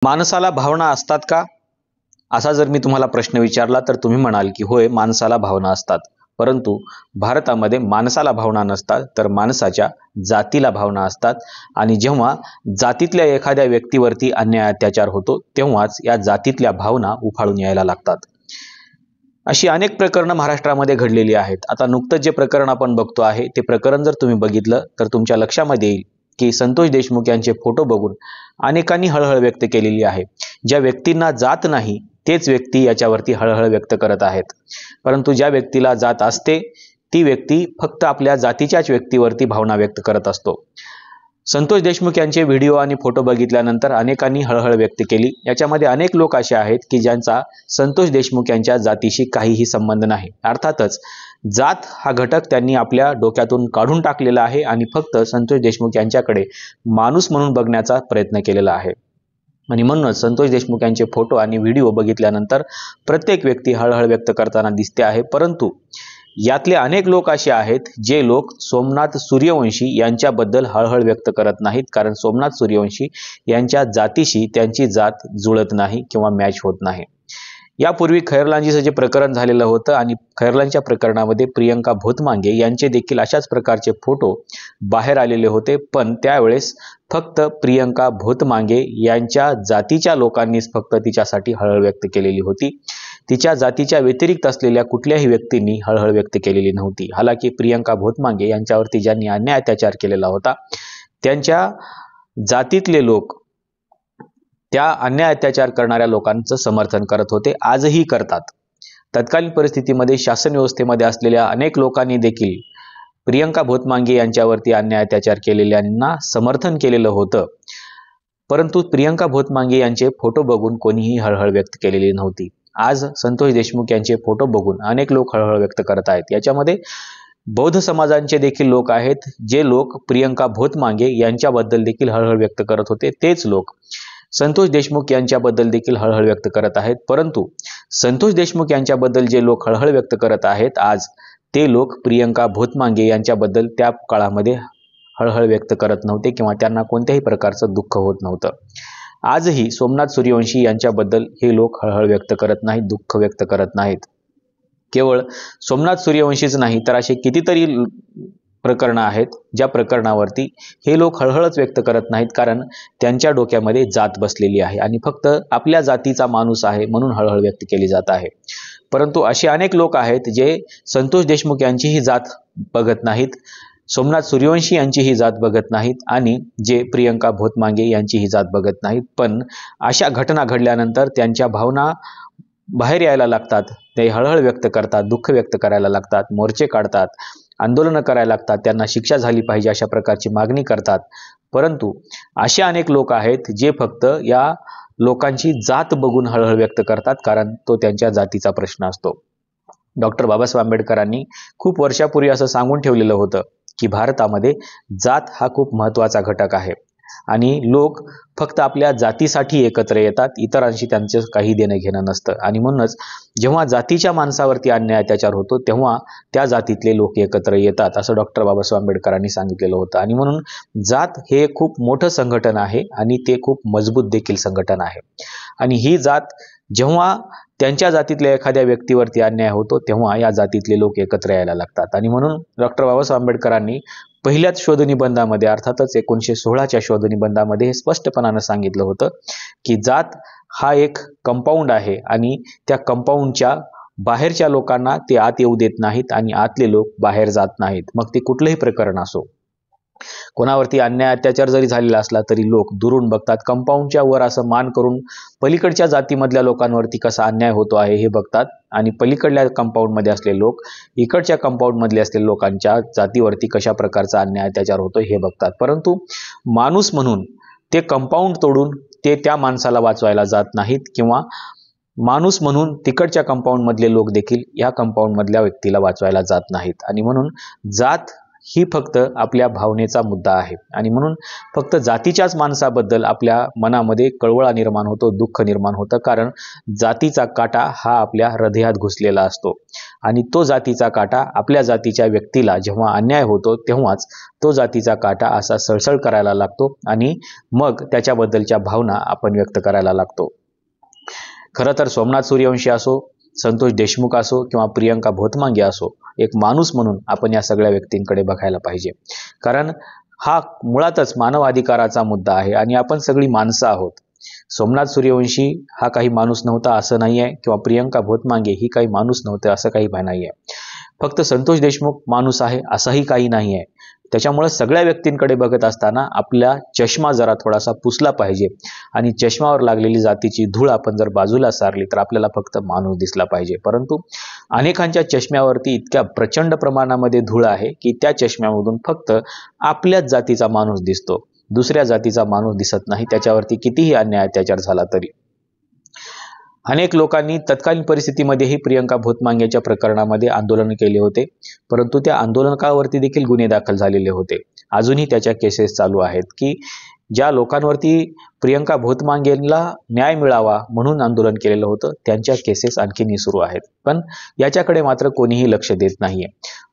माणसाला भावना असतात का? असा जर मी तुम्हाला प्रश्न विचारला तर तुम्ही म्हणाल की होय, माणसाला भावना असतात. परंतु भारतामध्ये माणसाला भावना नसतात, तर माणसाच्या जातीला भावना असतात. आणि जेव्हा जातीतल्या एखाद्या व्यक्तीवरती अन्याय अत्याचार होतो, तेव्हाच या जातीतल्या भावना उफाळून यायला लागतात. अशी अनेक प्रकरणं महाराष्ट्रामध्ये घडलेली आहेत. आता नुकतंच जे प्रकरण आपण बघतो आहे, ते प्रकरण जर तुम्ही बघितलं तर तुमच्या लक्षामध्ये येईल की संतोष देशमुख यांचे फोटो बघून अनेकांनी हळहळ व्यक्त केलेली आहे. ज्या व्यक्तींना जात नाही तेच व्यक्ती याच्यावरती हळहळ व्यक्त करत आहेत. परंतु ज्या व्यक्तीला जात असते ती व्यक्ती फक्त आपल्या जातीच्याच व्यक्तीवरती भावना व्यक्त करत असतो. संतोष देशमुख यांचे व्हिडिओ आणि फोटो बघितल्यानंतर अनेकांनी हळहळ व्यक्त केली. याच्यामध्ये अनेक लोक असे आहेत की ज्यांचा संतोष देशमुख यांच्या जातीशी काहीही संबंध नाही. अर्थातच जात हा घटक त्यांनी आपल्या डोक्यातून काढून टाकलेला आहे आणि फक्त संतोष देशमुख यांच्याकडे माणूस म्हणून बघण्याचा प्रयत्न केलेला आहे. आणि म्हणूनच संतोष देशमुख यांचे फोटो आणि व्हिडिओ बघितल्यानंतर प्रत्येक व्यक्ती हळहळ व्यक्त करताना दिसते आहे. परंतु यातले अनेक लोक असे आहेत जे लोक सोमनाथ सूर्यवंशी यांच्याबद्दल हळहळ व्यक्त करत नाहीत, कारण सोमनाथ सूर्यवंशी यांच्या जातीशी त्यांची जात जुळत नाही किंवा मॅच होत नाही. यापूर्वी खैरलांजीचं जे प्रकरण झालेलं होतं आणि खैरलांच्या प्रकरणामध्ये प्रियंका भोतमांगे यांचे देखील अशाच प्रकारचे फोटो बाहेर आलेले होते. पण त्यावेळेस फक्त प्रियंका भोतमांगे यांच्या जातीच्या लोकांनीच फक्त तिच्यासाठी हळहळ व्यक्त केलेली होती. तिच्या जातीच्या व्यतिरिक्त असलेल्या कुठल्याही व्यक्तींनी हळहळ व्यक्त केलेली नव्हती. हालाकी प्रियंका भोतमांगे यांच्यावरती ज्यांनी अन्याय अत्याचार केलेला होता त्यांच्या जातीतले लोक त्या अन्याय अत्याचार करणाऱ्या लोकांचं समर्थन करत होते, आजही करतात. तत्कालीन परिस्थितीमध्ये शासन व्यवस्थेमध्ये असलेल्या अनेक लोकांनी देखील प्रियंका भोतमांगे यांच्यावरती अन्याय अत्याचार केलेल्यांना समर्थन केलेलं होतं. परंतु प्रियंका भोतमांगे यांचे फोटो बघून कोणीही हळहळ व्यक्त केलेली नव्हती. आज संतोष देशमुख यांचे फोटो बघून अनेक लोक हळहळ व्यक्त करत आहेत. याच्यामध्ये बौद्ध समाजांचे देखील लोक आहेत, जे लोक प्रियंका भोतमांगे यांच्याबद्दल देखील हळहळ व्यक्त करत होते. तेच लोक संतोष देशमुख यांच्याबद्दल देखील हळहळ व्यक्त करत आहेत. परंतु संतोष देशमुख यांच्याबद्दल जे लोक हळहळ व्यक्त करत आहेत आज, ते लोक प्रियंका भोतमांगे यांच्याबद्दल त्या काळामध्ये हळहळ व्यक्त करत नव्हते किंवा त्यांना कोणत्याही प्रकारचं दुःख होत नव्हतं. आजही सोमनाथ सूर्यवंशी यांच्याबद्दल हे लोक हळहळ व्यक्त करत नाहीत, दुःख व्यक्त करत नाहीत. केवळ सोमनाथ सूर्यवंशीच नाही तर असे कितीतरी प्रकरणं आहेत ज्या प्रकरणावरती हे लोक हळहळच व्यक्त करत नाहीत, कारण त्यांच्या डोक्यामध्ये जात बसलेली आहे आणि फक्त आपल्या जातीचा माणूस आहे म्हणून हळहळ व्यक्त केली जात आहे. परंतु असे अनेक लोक आहेत जे संतोष देशमुख यांचीही जात बघत नाहीत, सोमनाथ सूर्यवंशी यांचीही जात बघत नाहीत आणि जे प्रियंका भोतमांगे यांचीही जात बघत नाहीत. पण अशा घटना घडल्यानंतर त्यांच्या भावना बाहेर यायला लागतात, ते हळहळ व्यक्त करतात, दुःख व्यक्त करायला लागतात, मोर्चे काढतात, आंदोलनं करायला लागतात, त्यांना शिक्षा झाली पाहिजे अशा प्रकारची मागणी करतात. परंतु असे अनेक लोक आहेत जे फक्त या लोकांची जात बघून हळहळ व्यक्त करतात, कारण तो त्यांच्या जातीचा प्रश्न असतो. डॉक्टर बाबासाहेब आंबेडकरांनी खूप वर्षापूर्वी असं सांगून ठेवलेलं होतं की भारतामध्ये जात हा खूप महत्त्वाचा घटक आहे आणि लोक फक्त आपल्या जातीसाठी एकत्र येतात, इतरांशी त्यांचं काही देणं घेणं नसतं. आणि म्हणूनच जेव्हा जातीच्या माणसावरती अन्याय अत्याचार होतो तेव्हा त्या जातीतले लोक एकत्र येतात, असं डॉक्टर बाबासाहेब आंबेडकरांनी सांगितलेलं होतं. आणि म्हणून जात हे खूप मोठं संघटन आहे आणि ते खूप मजबूत देखील संघटन आहे. आणि ही जात जेव्हा त्यांच्या जातीतल्या एखाद्या व्यक्तीवरती अन्याय होतो तेव्हा या जातीतले लोक एकत्र यायला लागतात. आणि म्हणून डॉक्टर बाबासाहेब आंबेडकरांनी पहिल्याच शोधनिबंधामध्ये अर्थातच 1916च्या शोधनिबंधामध्ये हे स्पष्टपणानं सांगितलं होतं की जात हा एक कंपाऊंड आहे आणि त्या कंपाऊंडच्या बाहेरच्या लोकांना ते आत येऊ देत नाहीत आणि आतले लोक बाहेर जात नाहीत. मग ते कुठलंही प्रकरण असो, कोणावरती अन्याय अत्याचार जरी झालेला असला तरी लोक दुरून बघतात, कंपाऊंडच्या वर असं मान करून पलीकडच्या जातीमधल्या लोकांवरती कसा अन्याय होतो आहे हे बघतात आणि पलीकडल्या कंपाऊंडमध्ये असलेले लोक इकडच्या कंपाऊंडमधले असलेल्या लोकांच्या जातीवरती कशा प्रकारचा अन्याय अत्याचार होतो हे बघतात. परंतु माणूस म्हणून ते कंपाऊंड तोडून ते त्या माणसाला वाचवायला जात नाहीत किंवा माणूस म्हणून तिकडच्या कंपाऊंडमधले लोक देखील या कंपाऊंडमधल्या व्यक्तीला वाचवायला जात नाहीत. आणि म्हणून जात ही फक्त आपल्या भावनेचा मुद्दा आहे आणि म्हणून फक्त जातीच्याच माणसाबद्दल आपल्या मनामध्ये कळवळा निर्माण होतो, दुःख निर्माण होतं, कारण जातीचा काटा हा आपल्या हृदयात घुसलेला असतो आणि तो जातीचा काटा आपल्या जातीच्या व्यक्तीला जेव्हा अन्याय होतो तेव्हाच तो जातीचा काटा असा सळसळ करायला लागतो आणि मग त्याच्याबद्दलच्या भावना आपण व्यक्त करायला लागतो. खरं तर सोमनाथ सूर्यवंशी असो, संतोष देशमुख असो किंवा प्रियंका भोतमांगे असो, एक माणूस म्हणून आपण या सगळ्या व्यक्तींकडे बघायला पाहिजे, कारण हा मुळातच मानव अधिकाराचा मुद्दा आहे आणि आपण सगळी माणसं आहोत. सोमनाथ सूर्यवंशी हा काही माणूस नव्हता असं नाही आहे किंवा प्रियंका भोतमांगे ही काही माणूस नव्हते असं काही नाही आहे. फक्त संतोष देशमुख माणूस आहे असंही काही नाही आहे. त्याच्यामुळे सगळ्या व्यक्तींकडे बघत असताना आपला चष्मा जरा थोडासा पुसला पाहिजे आणि चष्म्यावर लागलेली जातीची धूळ आपण जर बाजूला सारली तर आपल्याला फक्त माणूस दिसला पाहिजे. परंतु अनेकांच्या चष्म्यावरती इतक्या प्रचंड प्रमाणामध्ये धूळ आहे की त्या चष्म्यामधून फक्त आपल्याच जातीचा माणूस दिसतो, दुसऱ्या जातीचा माणूस दिसत नाही, त्याच्यावरती कितीही अन्याय अत्याचार झाला तरी. अनेक लोकांनी तत्कालीन परिस्थितीमध्येही प्रियंका भोतमांगेच्या प्रकरणामध्ये आंदोलन केले होते, परंतु त्या आंदोलकावरती देखील गुन्हे दाखल झालेले होते. अजूनही त्याच्या केसेस चालू आहेत की ज्या लोकांवरती प्रियंका भोतमांगेला न्याय मिळावा म्हणून आंदोलन केलेलं होतं त्यांच्या केसेस आणखीनही सुरू आहेत, पण याच्याकडे मात्र कोणीही लक्ष देत नाहीये.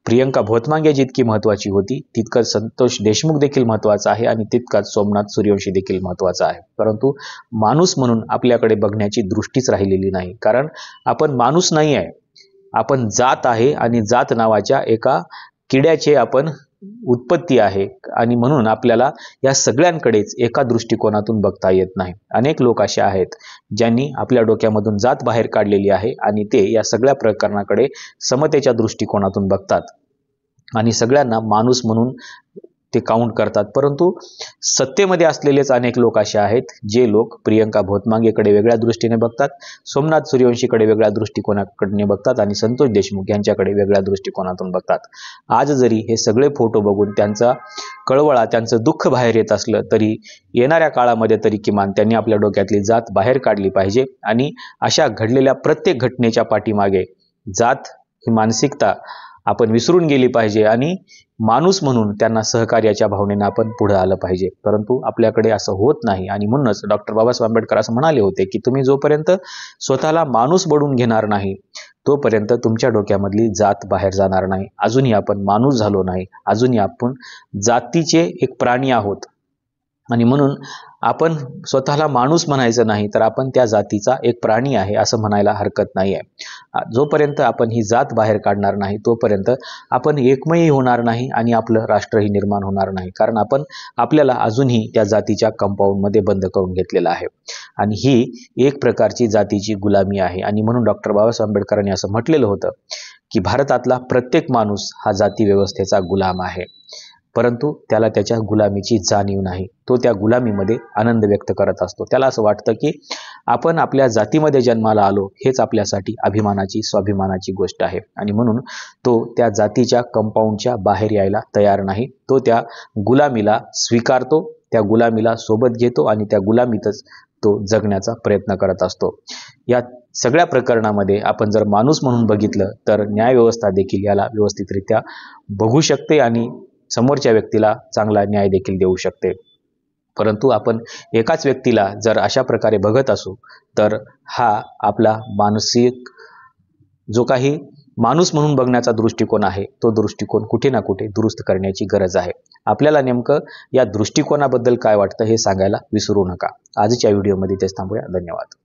प्रियंका भोतमांगे जितकी महत्त्वाची होती तितकंच संतोष देशमुख देखील महत्त्वाचा आहे आणि तितकाच सोमनाथ सूर्यवंशी देखील महत्त्वाचा आहे. परंतु माणूस म्हणून आपल्याकडे बघण्याची दृष्टीच राहिलेली नाही, कारण आपण माणूस नाही आहे, आपण जात आहे आणि जात नावाच्या एका किड्याचे आपण उत्पत्ती आहे आणि म्हणून आपल्याला या सगळ्यांकडेच एका दृष्टिकोनातून बघता येत नाही. अनेक लोक असे आहेत ज्यांनी आपल्या डोक्यामधून जात बाहेर काढलेली आहे आणि ते या सगळ्या प्रकरणाकडे समतेच्या दृष्टिकोनातून बघतात आणि सगळ्यांना माणूस म्हणून ते काउंट करतात. परंतु सत्तेमध्ये असलेलेच अनेक लोक असे आहेत जे लोक प्रियंका भोतमांगेकडे वेगळ्या दृष्टीने बघतात, सोमनाथ सूर्यवंशीकडे वेगळ्या दृष्टिकोनाकडे बघतात आणि संतोष देशमुख यांच्याकडे वेगळ्या दृष्टिकोनातून बघतात. आज जरी हे सगळे फोटो बघून त्यांचा कळवळा, त्यांचं दुःख बाहेर येत असलं तरी येणाऱ्या काळामध्ये तरी किमान त्यांनी आपल्या डोक्यातली जात बाहेर काढली पाहिजे आणि अशा घडलेल्या प्रत्येक घटनेच्या पाठीमागे जात ही मानसिकता आपण विसरून गेली पाहिजे आणि माणूस म्हणून त्यांना सहकार्याच्या भावनेनं आपण पुढे आलं पाहिजे. परंतु आपल्याकडे असं होत नाही आणि म्हणूनच डॉक्टर बाबासाहेब आंबेडकर असं म्हणाले होते की तुम्ही जोपर्यंत स्वतःला माणूस बनवून घेणार नाही तोपर्यंत तुमच्या डोक्यामधली जात बाहेर जाणार नाही. अजूनही आपण माणूस झालो नाही, अजूनही आपण जातीचे एक प्राणी आहोत आणि म्हणून आपण स्वतःला माणूस म्हणायचं नाही तर आपण त्या जातीचा एक प्राणी आहे असं म्हणायला हरकत नाही आहे. जोपर्यंत आपण ही जात बाहेर काढणार नाही तोपर्यंत आपण एकमयी होणार नाही आणि आपलं राष्ट्रही निर्माण होणार नाही, कारण आपण आपल्याला अजूनही त्या जातीच्या कंपाऊंडमध्ये बंद करून घेतलेलं आहे आणि ही एक प्रकारची जातीची गुलामी आहे. आणि म्हणून डॉक्टर बाबासाहेब आंबेडकरांनी असं म्हटलेलं होतं की भारतातला प्रत्येक माणूस हा जाती व्यवस्थेचा गुलाम आहे, परंतु त्याला त्याच्या गुलामीची जाणीव नाही. तो त्या गुलामीमध्ये आनंद व्यक्त करत असतो. त्याला असं वाटतं की आपण आपल्या जातीमध्ये जन्माला आलो हेच आपल्यासाठी अभिमानाची, स्वाभिमानाची गोष्ट आहे आणि म्हणून तो त्या जातीच्या कंपाऊंडच्या बाहेर यायला तयार नाही. तो त्या गुलामीला स्वीकारतो, त्या गुलामीला सोबत घेतो आणि त्या गुलामीतच तो जगण्याचा प्रयत्न करत असतो. या सगळ्या प्रकरणामध्ये आपण जर माणूस म्हणून बघितलं तर न्यायव्यवस्था देखील याला व्यवस्थितरित्या बघू शकते आणि समोरच्या व्यक्तीला चांगला न्याय देखील देऊ शकते. परंतु आपण एकाच व्यक्तीला जर अशा प्रकारे बघत असू तर हा आपला मानसिक जो काही माणूस म्हणून बघण्याचा दृष्टिकोन आहे तो दृष्टिकोन कुठे ना कुठे दुरुस्त करण्याची गरज आहे. आपल्याला नेमकं या दृष्टिकोनाबद्दल काय वाटतं हे सांगायला विसरू नका. आजच्या व्हिडिओमध्ये तेच थांबूया. धन्यवाद.